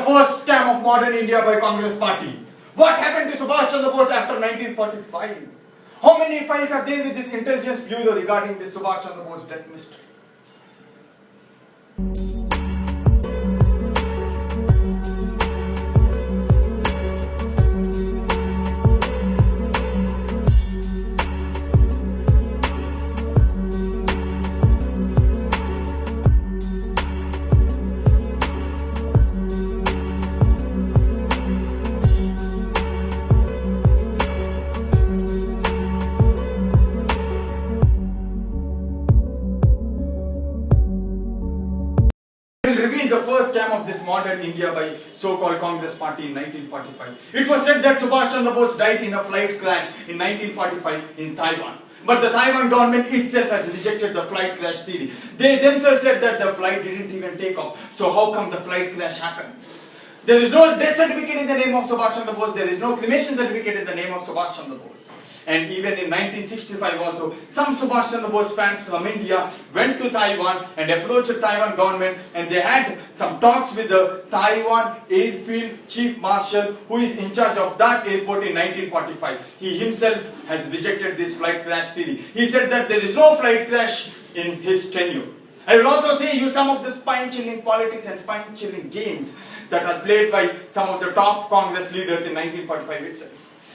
first scam of modern India by Congress party. What happened to Subhash Chandra Bose after 1945? How many files are there with this intelligence bureau regarding this Subhash Chandra Bose death mystery? Revealed the first scam of this modern India by so-called Congress party in 1945. It was said that Subhash Chandra Bose died in a flight crash in 1945 in Taiwan. But the Taiwan government itself has rejected the flight crash theory. They themselves said that the flight didn't even take off. So how come the flight crash happened? There is no death certificate in the name of Subhash Chandra Bose. There is no cremation certificate in the name of Subhash Chandra Bose. And even in 1965 also, some Subhash Chandra Bose fans from India went to Taiwan and approached the Taiwan government, and they had some talks with the Taiwan Airfield Chief Marshal, who is in charge of that airport in 1945. He himself has rejected this flight crash theory. He said that there is no flight crash in his tenure. I will also say you some of the spine-chilling politics and spine-chilling games that are played by some of the top Congress leaders in 1945 itself.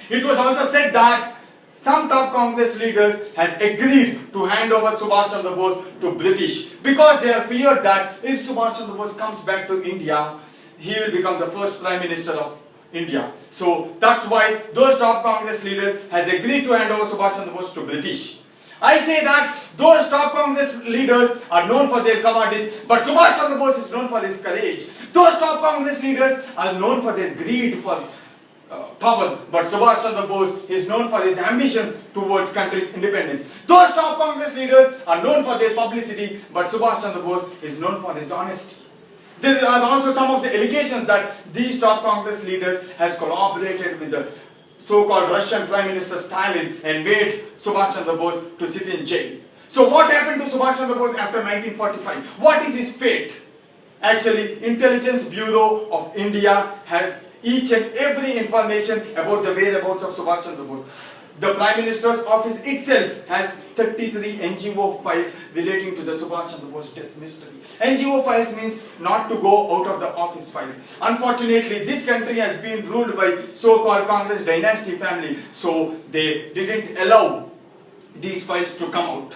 It was also said that some top Congress leaders has agreed to hand over Subhash Chandra Bose to British because they are feared that if Subhash Chandra Bose comes back to India, he will become the first Prime Minister of India. So that's why those top Congress leaders has agreed to hand over Subhash Chandra Bose to British. I say that those top Congress leaders are known for their cowardice, but Subhash Chandra Bose is known for his courage. Those top Congress leaders are known for their greed for power, but Subhash Chandra Bose is known for his ambition towards country's independence. Those top Congress leaders are known for their publicity, but Subhash Chandra Bose is known for his honesty. There are also some of the allegations that these top Congress leaders has collaborated with the so-called Russian Prime Minister Stalin and made Subhash Chandra Bose to sit in jail. So what happened to Subhash Chandra Bose after 1945? What is his fate? Actually, Intelligence Bureau of India has each and every information about the whereabouts of Subhash Chandra Bose. The Prime Minister's office itself has 33 NGO files relating to the Subhash Chandra Bose death mystery. NGO files means not to go out of the office files. Unfortunately, this country has been ruled by so-called Congress dynasty family, so they didn't allow these files to come out.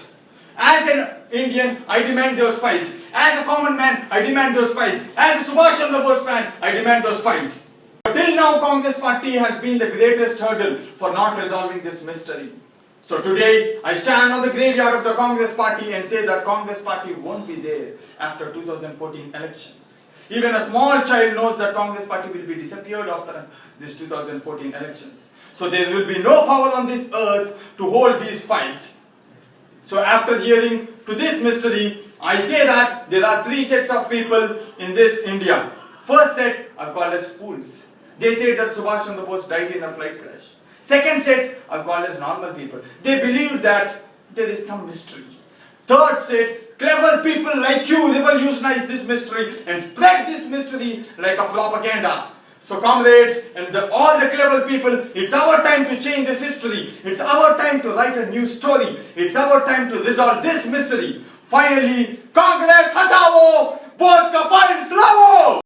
As an Indian, I demand those files. As a common man, I demand those files. As a Subhash Chandra Bose fan, I demand those files. Till now, Congress party has been the greatest hurdle for not resolving this mystery. So today, I stand on the graveyard of the Congress party and say that Congress party won't be there after 2014 elections. Even a small child knows that Congress party will be disappeared after this 2014 elections. So there will be no power on this earth to hold these files. So after hearing to this mystery, I say that there are three sets of people in this India. First set are called as fools. They say that Subhash Chandra Bose died in a flight crash. Second set are called as normal people. They believe that there is some mystery. Third set, clever people like you revolutionize this mystery and spread this mystery like a propaganda. So comrades and all the clever people, it's our time to change this history. It's our time to write a new story. It's our time to resolve this mystery. Finally, Congress hatao, Bose ka files lavo!